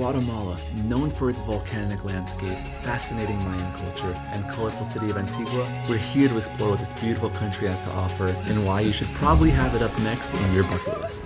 Guatemala, known for its volcanic landscape, fascinating Mayan culture, and colorful city of Antigua, we're here to explore what this beautiful country has to offer and why you should probably have it up next in your bucket list.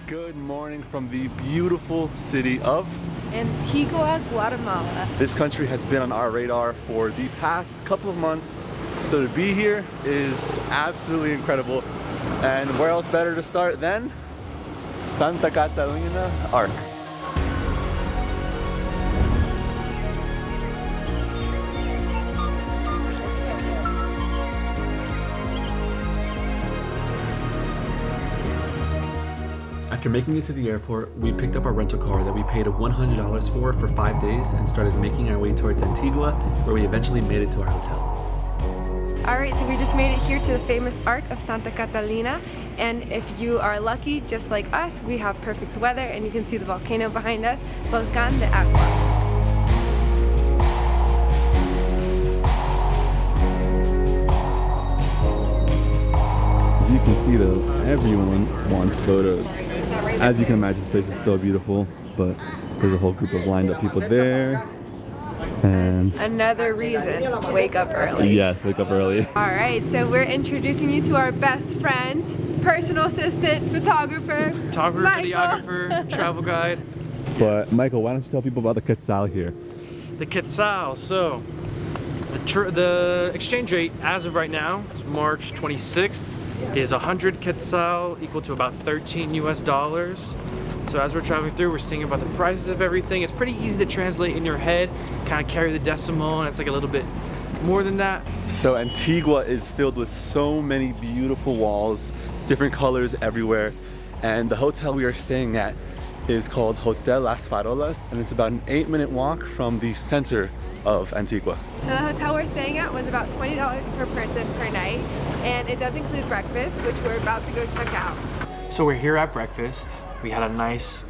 Good morning from the beautiful city of Antigua, Guatemala. This country has been on our radar for the past couple of months, so to be here is absolutely incredible. And where else better to start than Santa Catalina Arc. After making it to the airport, we picked up our rental car that we paid $100 for 5 days and started making our way towards Antigua, where we eventually made it to our hotel. Alright, so we just made it here to the famous Arc of Santa Catalina, and if you are lucky, just like us, we have perfect weather and you can see the volcano behind us, Volcán de Agua. You can see though, everyone wants photos. As you can imagine, this place is so beautiful, but there's a whole group of lined up people there. And another reason, wake up early. Yes, wake up early. Alright, so we're introducing you to our best friend, personal assistant, photographer, videographer, travel guide. But Michael, why don't you tell people about the Quetzal here? The Quetzal, so the exchange rate as of right now, it's March 26th, is 100 Quetzal equal to about $13 US. So as we're traveling through, we're seeing about the prices of everything. It's pretty easy to translate in your head, kind of carry the decimal, and it's like a little bit more than that. So Antigua is filled with so many beautiful walls, different colors everywhere. And the hotel we are staying at is called Hotel Las Farolas, and it's about an 8-minute walk from the center of Antigua. So the hotel we're staying at was about $20 per person per night, and it does include breakfast, which we're about to go check out. So we're here at breakfast. We had a nice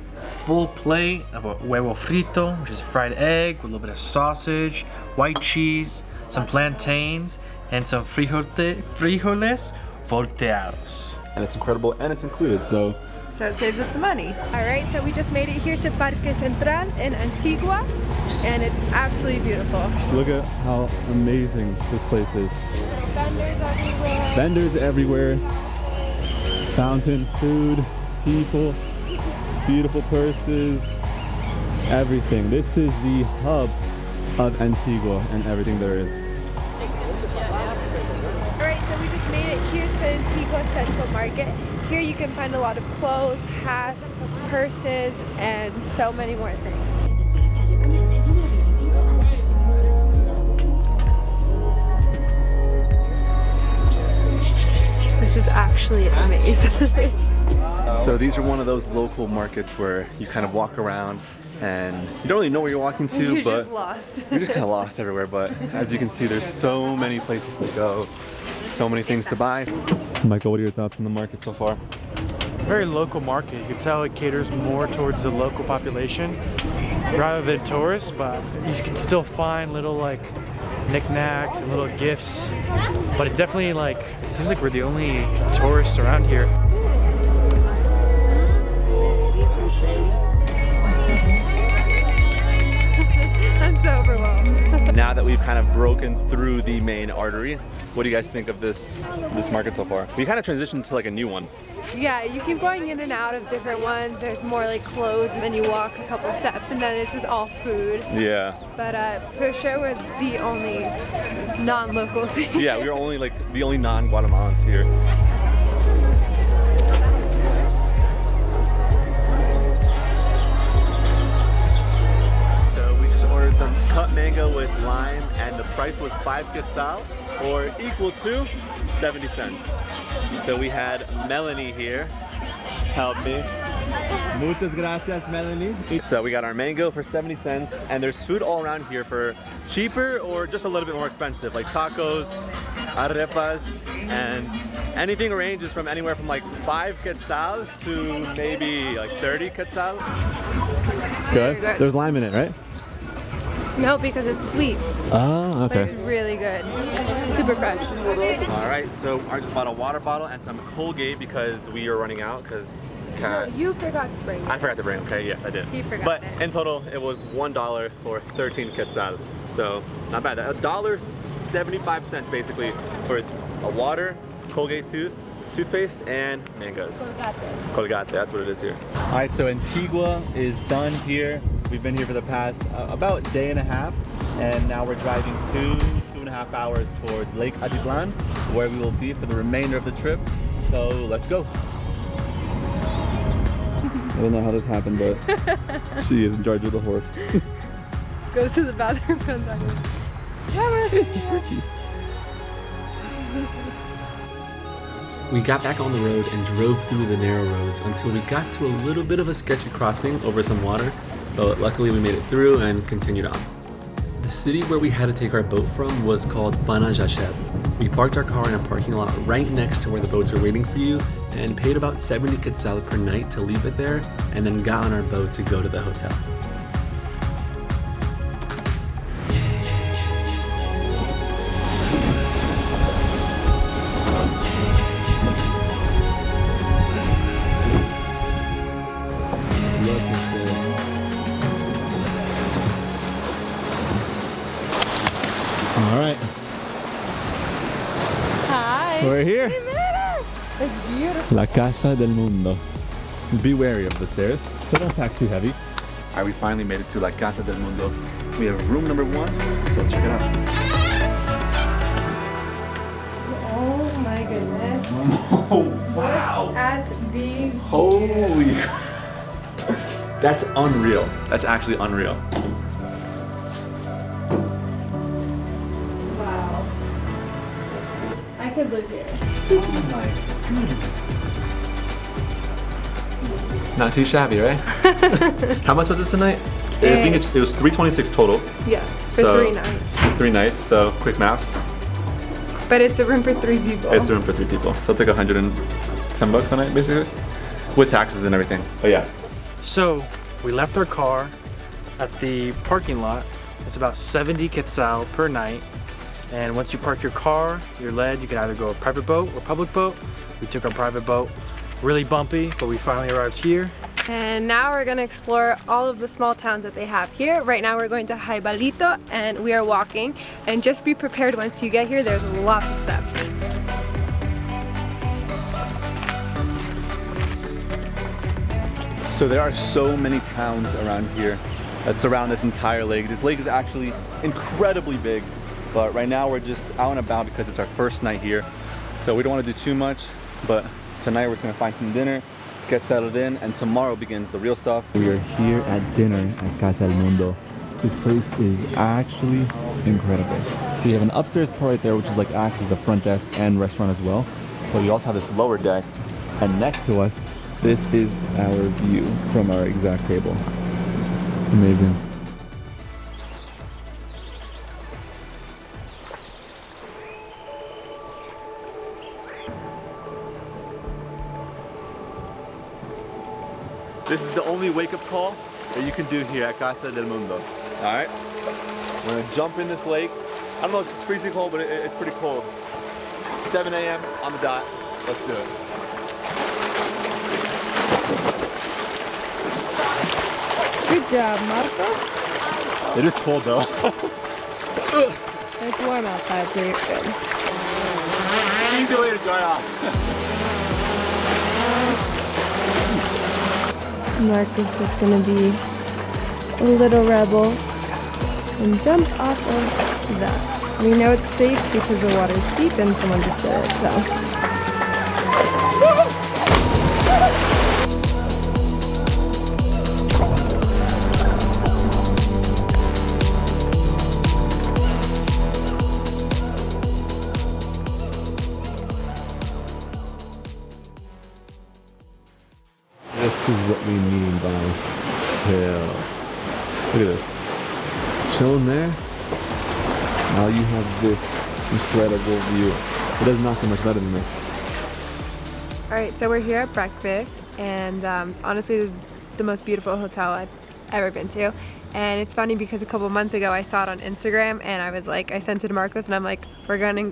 full plate of a huevo frito, which is fried egg with a little bit of sausage, white cheese, some plantains, and some frijoles volteados. And it's incredible, and it's included, so it saves us some money. Alright, so we just made it here to Parque Central in Antigua, and it's absolutely beautiful. Look at how amazing this place is. Vendors everywhere. Vendors everywhere. Fountain, food, people, beautiful purses, everything. This is the hub of Antigua and everything there is. Alright, so we just made it here to Antigua Central Market. Here you can find a lot of clothes, hats, purses, and so many more things. This is actually amazing. So these are one of those local markets where you kind of walk around and you don't really know where you're walking to, you're but just lost. you're just kind of lost everywhere. But as you can see, there's so many places to go, so many things to buy. Michael, what are your thoughts on the market so far? Very local market. You can tell it caters more towards the local population rather than tourists, but you can still find little like knickknacks and little gifts. But it definitely it seems like we're the only tourists around here. I'm so overwhelmed. Now that we've kind of broken through the main artery, what do you guys think of this market so far? We kind of transitioned to like a new one. Yeah, you keep going in and out of different ones. There's more like clothes, and then you walk a couple steps, and then it's just all food. Yeah. But for sure, we're the only non-locals here. Yeah, we're only the only non-Guatemalans here. So we just ordered some cut mango with lime, and the price was 5 quetzal, or equal to 70 cents. So we had Melanie here help me. Muchas gracias, Melanie. So we got our mango for 70 cents, and there's food all around here for cheaper or just a little bit more expensive, like tacos, arepas, and Anything ranges from anywhere from like 5 quetzal to maybe like 30 quetzal. Good. Good. There's lime in it, right? No, because it's sweet. Oh, okay. But it's really good. Super fresh. All right, so I just bought a water bottle and some Colgate because we are running out because No, you forgot to bring it. I forgot to bring, okay, yes I did. He forgot But it. in total, it was $1 for 13 quetzal. So, not bad. $1.75 basically for a water, Colgate toothpaste, and mangoes. Colgate, that's what it is here. All right, so Antigua is done here. We've been here for the past about day and a half, and now we're driving 2.5 hours towards Lake Atitlan, where we will be for the remainder of the trip. So let's go. I don't know how this happened, but she is in charge of the horse. Goes to the bathroom, comes back. We got back on the road and drove through the narrow roads until we got to a little bit of a sketchy crossing over some water, but luckily we made it through and continued on. The city where we had to take our boat from was called Banajashet. We parked our car in a parking lot right next to where the boats were waiting for you and paid about 70 quetzal per night to leave it there, and then got on our boat to go to the hotel. All right, Hi. we're here. We made it. It's beautiful. La Casa del Mundo. Be wary of the stairs, so don't pack too heavy. All right, we finally made it to La Casa del Mundo. We have room number 1, so let's check it out. Oh my goodness. Oh, wow. At the Holy. That's unreal. That's actually unreal. Wow. I could live here. Oh my goodness. Not too shabby, right? How much was this tonight? I think it was $326 total. Yes, for 3 nights. 3 nights, so quick maths. But it's a room for 3 people. It's a room for 3 people. So it's like $110 a night, basically. With taxes and everything. But yeah. So we left our car at the parking lot. It's about 70 quetzal per night. And once you park your car, you're led. You can either go a private boat or public boat. We took our private boat. Really bumpy, but we finally arrived here. And now we're gonna explore all of the small towns that they have here. Right now we're going to Jaibalito and we are walking. And just be prepared once you get here, there's lots of steps. So there are so many towns around here that surround this entire lake. This lake is actually incredibly big, but right now we're just out and about because it's our first night here. So we don't want to do too much, but tonight we're just gonna find some dinner, get settled in, and tomorrow begins the real stuff. We are here at dinner at Casa del Mundo. This place is actually incredible. So you have an upstairs part right there, which is like acts as the front desk and restaurant as well. But you also have this lower deck, and next to us, this is our view from our exact table. Amazing. This is the only wake-up call that you can do here at Casa del Mundo. All right, we're gonna jump in this lake. I don't know if it's freezing cold, but it's pretty cold. 7 a.m. on the dot. Let's do it. Good job, Marco. It is cold though. It's warm outside, so you're good. Easy way to dry off. Marcus is gonna be a little rebel and jump off of that. We know it's safe because the water's deep and someone just did it, so. This is what we mean by chill. Look at this. Chilling there. Now you have this incredible view. It does not get much better than this. Alright, so we're here at breakfast, and honestly this is the most beautiful hotel I've ever been to. And it's funny because a couple months ago I saw it on Instagram and I was like, I sent it to Marcos and I'm like, we're coming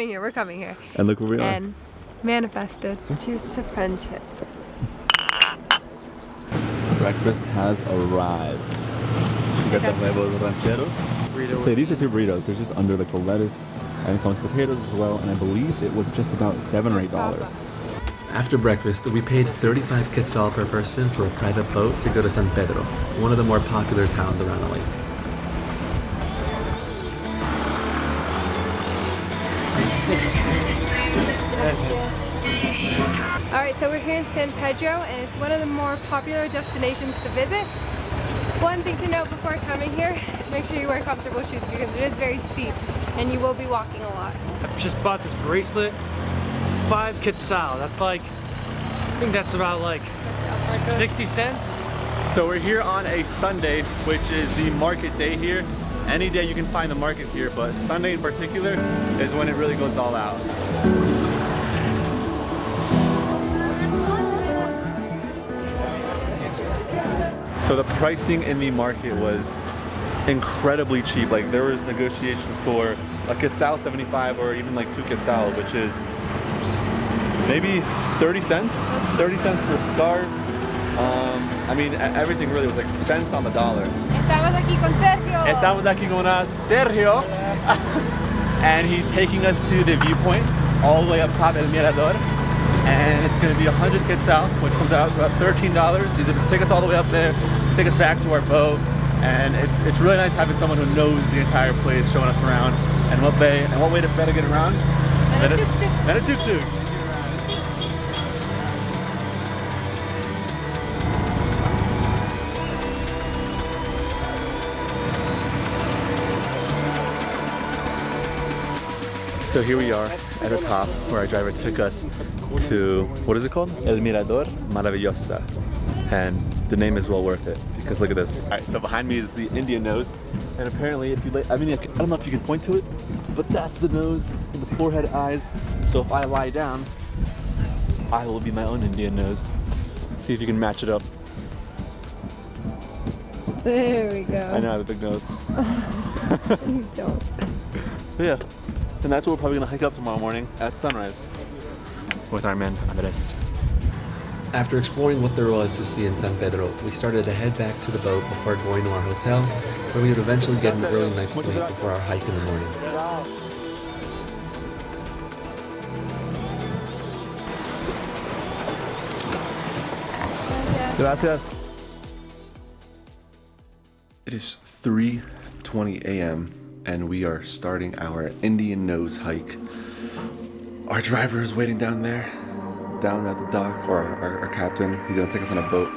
here. And look where we are. And manifested. Cheers to friendship. Breakfast has arrived. We got the huevos rancheros. Burrito. Okay, these are 2 burritos. They're just under like the lettuce, and it comes with potatoes as well. And I believe it was just about $7 or $8. After breakfast, we paid 35 Quetzal per person for a private boat to go to San Pedro, one of the more popular towns around the lake. Alright, so we're here in San Pedro and it's one of the more popular destinations to visit. One thing to note before coming here, make sure you wear comfortable shoes because it is very steep and you will be walking a lot. I just bought this bracelet, 5 Quetzal. That's like, I think that's about like 60 cents. So we're here on a Sunday, which is the market day here. Any day you can find the market here, but Sunday in particular is when it really goes all out. So the pricing in the market was incredibly cheap. Like there was negotiations for a Quetzal 75 or even like 2 Quetzal, which is maybe 30 cents. 30 cents for scarves. I mean, everything really was like cents on the dollar. Estamos aquí con Sergio. Estamos aquí con Sergio. And he's taking us to the viewpoint all the way up top El Mirador. And it's going to be 100 Quetzal, which comes out to about $13. He's going to take us all the way up there, take us back to our boat. And it's really nice having someone who knows the entire place showing us around and what way to better get around than a tuk-tuk. So here we are at the top where our driver took us to, what is it called? El Mirador Maravillosa. And the name is well worth it because look at this. All right, so behind me is the Indian nose. And apparently if you lay, I don't know if you can point to it, but that's the nose and the forehead, eyes. So if I lie down, I will be my own Indian nose. See if you can match it up. There we go. I know I have a big nose. You don't. So yeah, and that's what we're probably gonna hike up tomorrow morning at sunrise with our man Andres. After exploring what there was to see in San Pedro, we started to head back to the boat before going to our hotel, where we would eventually get an early night's sleep before our hike in the morning. Gracias. It is 3:20 a.m. and we are starting our Indian nose hike. Our driver is waiting down there, down at the dock, or our captain. He's gonna take us on a boat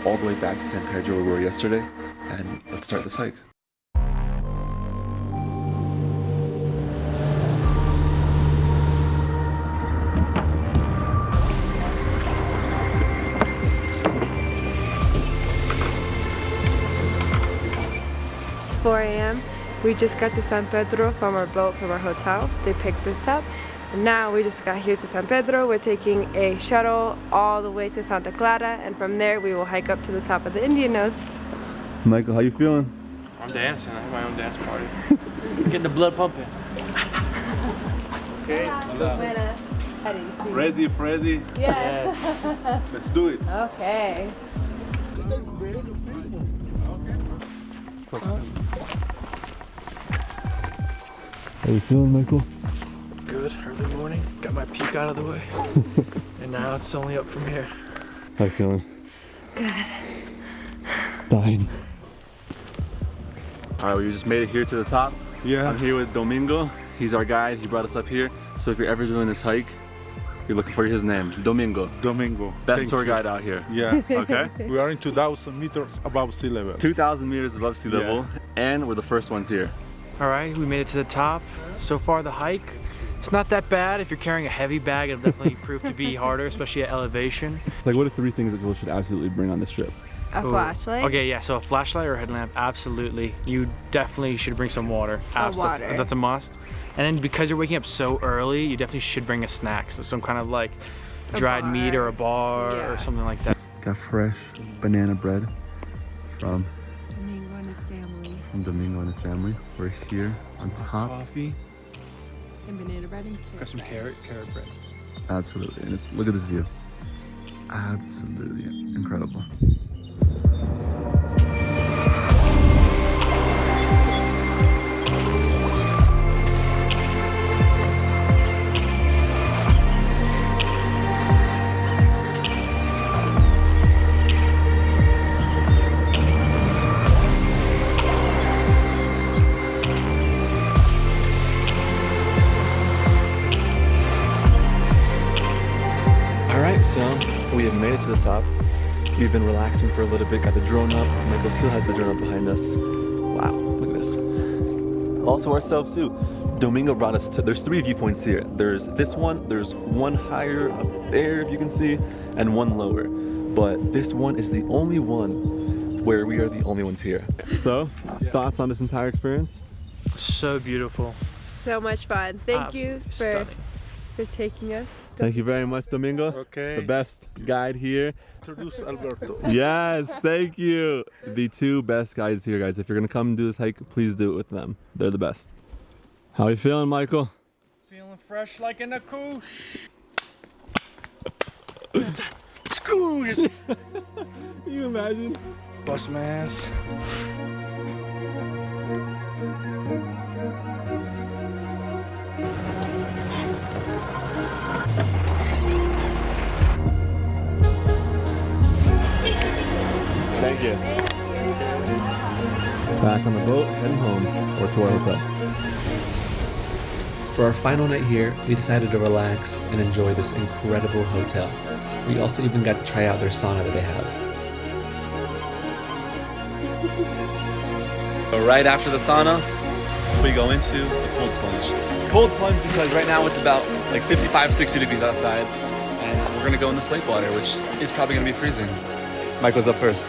all the way back to San Pedro where we were yesterday, and let's start this hike. It's 4 a.m. We just got to San Pedro from our boat, from our hotel. They picked us up. And now we just got here to San Pedro. We're taking a shuttle all the way to Santa Clara, and from there we will hike up to the top of the Indian Nose. Michael, how you feeling? I'm dancing. I have my own dance party. Getting the blood pumping. Okay. Ready? Freddy? Yes. Let's do it. Okay. How you feeling, Michael? Good, early morning. Got my puke out of the way. And now it's only up from here. How you feeling? Good. Dying. All right, we just made it here to the top. Yeah. I'm here with Domingo. He's our guide. He brought us up here. So if you're ever doing this hike, you're looking for his name, Domingo. Domingo. Best tour guide out here. Yeah. Okay? We are in 2,000 meters above sea level. 2,000 meters above sea level, and we're the first ones here. All right, we made it to the top. So far the hike, it's not that bad. If you're carrying a heavy bag, it'll definitely prove to be harder, especially at elevation. Like, what are 3 things that people should absolutely bring on this trip? A flashlight? Okay, yeah, so a flashlight or a headlamp, absolutely. You definitely should bring some water. Water. That's a must. And then because you're waking up so early, you definitely should bring a snack. So some kind of like dried meat bar. or a bar Yeah. or something like that. Got fresh banana bread from Domingo and his family. Domingo and his family. We're here on top. Coffee. And banana bread and Got some carrot bread. Absolutely. And it's, look at this view. Absolutely incredible. So we have made it to the top. We've been relaxing for a little bit, got the drone up. Michael still has the drone up behind us. Wow, look at this. All to ourselves too. Domingo brought us to, there's 3 viewpoints here. There's this one, there's one higher up there if you can see, and one lower. But this one is the only one where we are the only ones here. So, thoughts on this entire experience? So beautiful. So much fun. Thank you Absolutely for stunning. taking us. Thank you very much, Domingo. Okay. The best guide here. Introduce Alberto. Yes, thank you. The 2 best guides here, guys. If you're gonna come and do this hike, please do it with them. They're the best. How you feeling, Michael? Feeling fresh like in a couche. Scooge! Can you imagine? Bust my ass. Thank you. Back on the boat, heading home, or to our hotel. For our final night here, we decided to relax and enjoy this incredible hotel. We also even got to try out their sauna that they have. Right after the sauna, we go into the cold plunge. Cold plunge because right now it's about like 55, 60 degrees outside, and we're gonna go in the slate water, which is probably gonna be freezing. Michael's up first.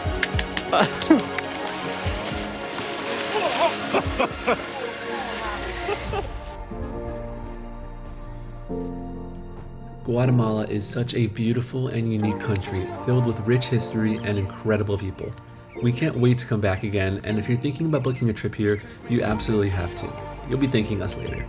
Guatemala is such a beautiful and unique country, filled with rich history and incredible people. We can't wait to come back again, and if you're thinking about booking a trip here, you absolutely have to. You'll be thanking us later.